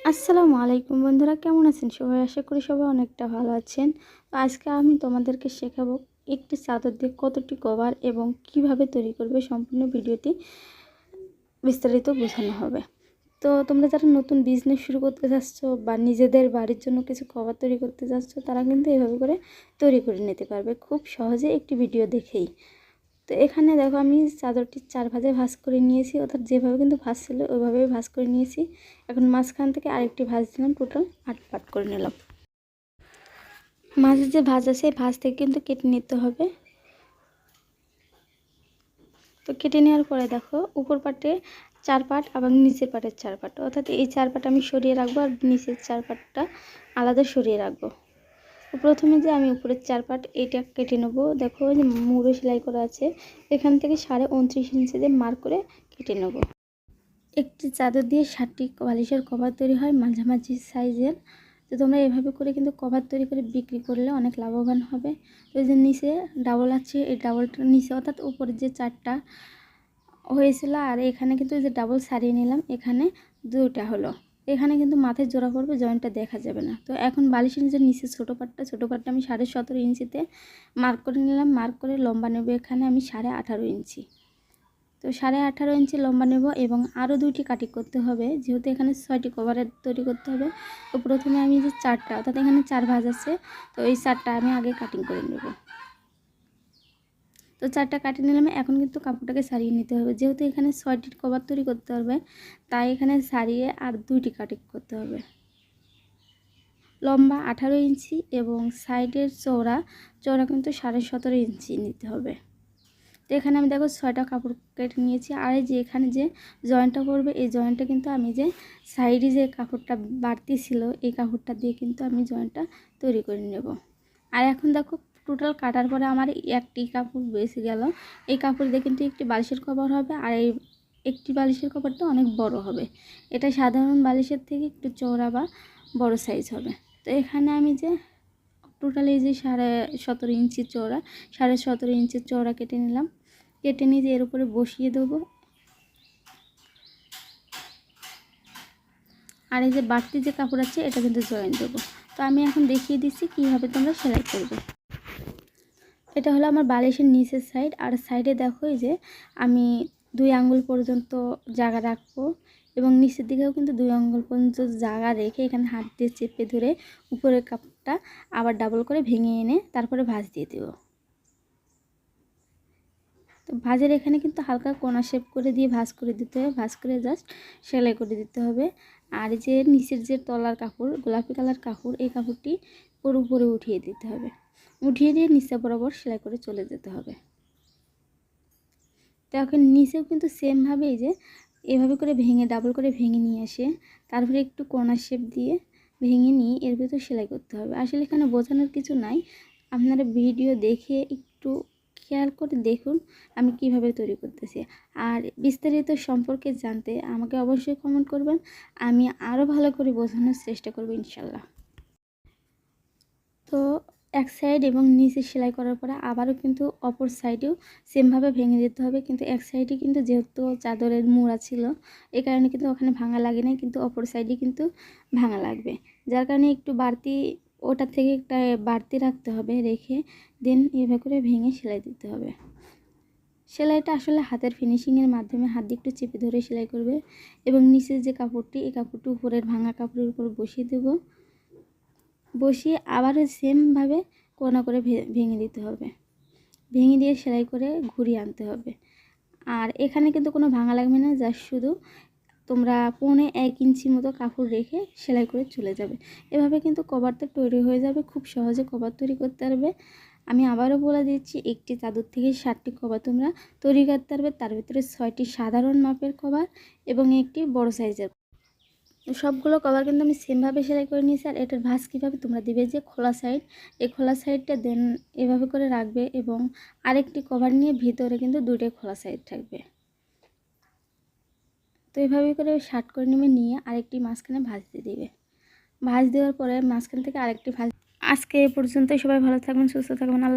আসসালামু আলাইকুম বন্ধুরা, কেমন আছেন সবাই? আশা করি সবাই অনেকটা ভালো আছেন। তো আজকে আমি তোমাদেরকে শেখাবো একটি চাদর দিয়ে কতটি কভার এবং কিভাবে তৈরি করবে। সম্পূর্ণ ভিডিওটি বিস্তারিত বোঝানো হবে। তো তোমরা যারা নতুন বিজনেস শুরু করতে যাচ্ছ বা নিজেদের বাড়ির জন্য কিছু কভার তৈরি করতে যাচ্ছ, তারা কিন্তু এভাবে করে তৈরি করে নিতে পারবে খুব সহজে একটি ভিডিও দেখেই। তো এখানে দেখো আমি চাদরটি 4 ভাঁজে ভাঁজ করে নিয়েছি, অর্থাৎ যেভাবে কিন্তু ভাঁজ ছিল ওইভাবেই ভাঁজ করে নিয়েছি। এখন মাঝখান থেকে আরেকটি ভাঁজ দিলাম, টোটাল 8 পাট করে নিলাম। মাঝে যে ভাঁজ আছে এই ভাঁজ থেকে কিন্তু কেটে নিতে হবে। তো কেটে নেওয়ার পরে দেখো উপর পাটে 4 পাট এবং নিচের পাটের 4 পাট, অর্থাৎ এই 4 পাট আমি সরিয়ে রাখবো আর নিচের 4 পাটটা আলাদা সরিয়ে রাখবো। প্রথমে যে আমি উপরের 4 পাট এইটা কেটে নেবো। দেখো যে মুড়ো সেলাই করা আছে, এখান থেকে 29.5 ইঞ্চি দিয়ে মার্ক করে কেটে নেব। একটি চাদর দিয়ে 60টি বালিশের কভার তৈরি হয় মাঝামাঝি সাইজের। তো তোমরা এভাবে করে কিন্তু কভার তৈরি করে বিক্রি করলে অনেক লাভবান হবে। তো এই যে নিচে ডাবল আছে, এই ডাবলটার নিচে অর্থাৎ উপরে যে 4টা হয়েছিল আর এখানে কিন্তু এই যে ডাবল সারিয়ে নিলাম, এখানে 2টা হলো। এখানে কিন্তু মাথায় জোড়া পড়বে, জয়েন্টটা দেখা যাবে না। তো এখন বালিশের নিচে ছোটো পাটটা আমি 17.5 ইঞ্চিতে মার্ক করে নিলাম। মার্ক করে লম্বা নেব এখানে আমি 18.5 ইঞ্চি। তো 18.5 ইঞ্চি লম্বা নেব এবং আরও 2টি কাটিং করতে হবে, যেহেতু এখানে 6টি কভারের তৈরি করতে হবে। তো প্রথমে আমি যে 4টা অর্থাৎ এখানে 4 ভাঁজ আছে, তো এই 4টা আমি আগে কাটিং করে নেব। তো 4টা কাটিয়ে নিলাম। এখন কিন্তু কাপড়টাকে সারিয়ে নিতে হবে, যেহেতু এখানে 6টি কভার তৈরি করতে হবে, তাই এখানে সারিয়ে আর 2টি কাটিং করতে হবে। লম্বা 18 ইঞ্চি এবং সাইডের চওড়া কিন্তু 17.5 ইঞ্চি নিতে হবে। তো এখানে আমি দেখো 6টা কাপড় কেটে নিয়েছি। আর এই যে এখানে যে জয়েন্টটা করবে, এই জয়েন্টটা কিন্তু আমি যে সাইডে যে কাপড়টা বাড়তি ছিল এই কাপড়টা দিয়ে কিন্তু আমি জয়েন্টটা তৈরি করে নেব। আর এখন দেখো টোটাল কাটার পরে আমার একটি কাপড় বেঁচে গেল। এই কাপড় দিয়ে কিন্তু একটি বালিশের কভার হবে, আর এই একটি বালিশের কভারটা অনেক বড় হবে। এটা সাধারণ বালিশের থেকে একটু চওড়া বা বড় সাইজ হবে। তো এখানে আমি যে টোটাল এই যে 17.5 ইঞ্চি চওড়া, 17.5 ইঞ্চি চওড়া কেটে নিলাম। কেটে নিয়ে এর উপরে বসিয়ে দেবো। আর এই যে বাড়তি যে কাপড় আছে এটা কিন্তু জয়েন দেবো। তো আমি এখন দেখিয়ে দিচ্ছি কীভাবে তোমরা সেলাই করবে। এটা হলো আমার বালিশের নিচের সাইড, আর সাইডে দেখো এই যে আমি 2 আঙ্গুল পর্যন্ত জায়গা রাখবো এবং নিচের দিকেও কিন্তু 2 আঙ্গুল পর্যন্ত জায়গা রেখে এখানে হাত দিয়ে চেপে ধরে উপরের কাপড়টা আবার ডাবল করে ভেঙে এনে তারপরে ভাঁজ দিয়ে দেবো। তো ভাঁজের এখানে কিন্তু হালকা কোনা শেপ করে দিয়ে ভাঁজ করে দিতে হবে, ভাঁজ করে জাস্ট সেলাই করে দিতে হবে। আর যে নিচের যে তলার কাপড় গোলাপি কালার কাপড়, এই কাপড়টি উপরে উঠিয়ে দিতে হবে, উঠিয়ে দিয়ে নিচে বরাবর সেলাই করে চলে যেতে হবে। তো এখন নিচেও কিন্তু সেমভাবে এই যে এভাবে করে ভেঙে ডাবল করে ভেঙে নিয়ে আসে, তারপরে একটু কোনা শেপ দিয়ে ভেঙে নিয়ে এর ভিতর সেলাই করতে হবে। আসলে এখানে বোঝানোর কিছু নাই, আপনারা ভিডিও দেখে একটু খেয়াল করে দেখুন আমি কিভাবে তৈরি করতেছি। আর বিস্তারিত সম্পর্কে জানতে আমাকে অবশ্যই কমেন্ট করবেন, আমি আরও ভালো করে বোঝানোর চেষ্টা করব ইনশাল্লাহ। তো এক সাইড এবং নিচে সেলাই করার পরে আবারও কিন্তু অপর সাইডেও সেমভাবে ভেঙে দিতে হবে, কিন্তু এক সাইডে কিন্তু যেহেতু চাদরের মুড়া ছিল এই কারণে কিন্তু ওখানে ভাঙা লাগে না, কিন্তু অপর সাইডে কিন্তু ভাঙা লাগবে, যার কারণে একটু বাড়তি ওটার থেকে একটা বাড়তি রাখতে হবে, রেখে দেন এভাবে করে ভেঙে সেলাই দিতে হবে। সেলাইটা আসলে হাতের ফিনিশিংয়ের মাধ্যমে হাত দিয়ে একটু চেপে ধরে সেলাই করবে এবং নিচের যে কাপড়টি এই কাপড়টি উপরের ভাঙা কাপড়ের উপর বসিয়ে দেবো। বসিয়ে আবারও সেমভাবে কোনা করে ভেঙে দিতে হবে, ভেঙে দিয়ে সেলাই করে ঘুরিয়ে আনতে হবে। আর এখানে কিন্তু কোনো ভাঙা লাগবে না, জাস্ট শুধু তোমরা 1.25 ইঞ্চি মতো কাপড় রেখে সেলাই করে চলে যাবে। এভাবে কিন্তু কভারটা তৈরি হয়ে যাবে, খুব সহজে কভার তৈরি করতে পারবে। আমি আবারও বলে দিচ্ছি, একটি চাদর থেকে 60টি কভার তোমরা তৈরি করতে পারবে, তার ভিতরে 6টি সাধারণ মাপের কভার এবং একটি বড় সাইজের। সবগুলো কভার কিন্তু আমি সেমভাবে সেলাই করে নিয়েছি। আর এটার ভাঁজ কীভাবে তোমরা দিবে, যে খোলা সাইড, এই খোলা সাইডটা দেন এভাবে করে রাখবে এবং আরেকটি কভার নিয়ে ভিতরে কিন্তু 2টাই খোলা সাইড থাকবে। তো এভাবে করে শার্ট করে নেবে, নিয়ে আরেকটি মাঝখানে ভাঁজ দিয়ে দিবে। ভাঁজ দেওয়ার পরে মাঝখান থেকে আরেকটি ভাঁজ। আজকে এ পর্যন্তই, সবাই ভালো থাকবেন, সুস্থ থাকবেন, আল্লাহ।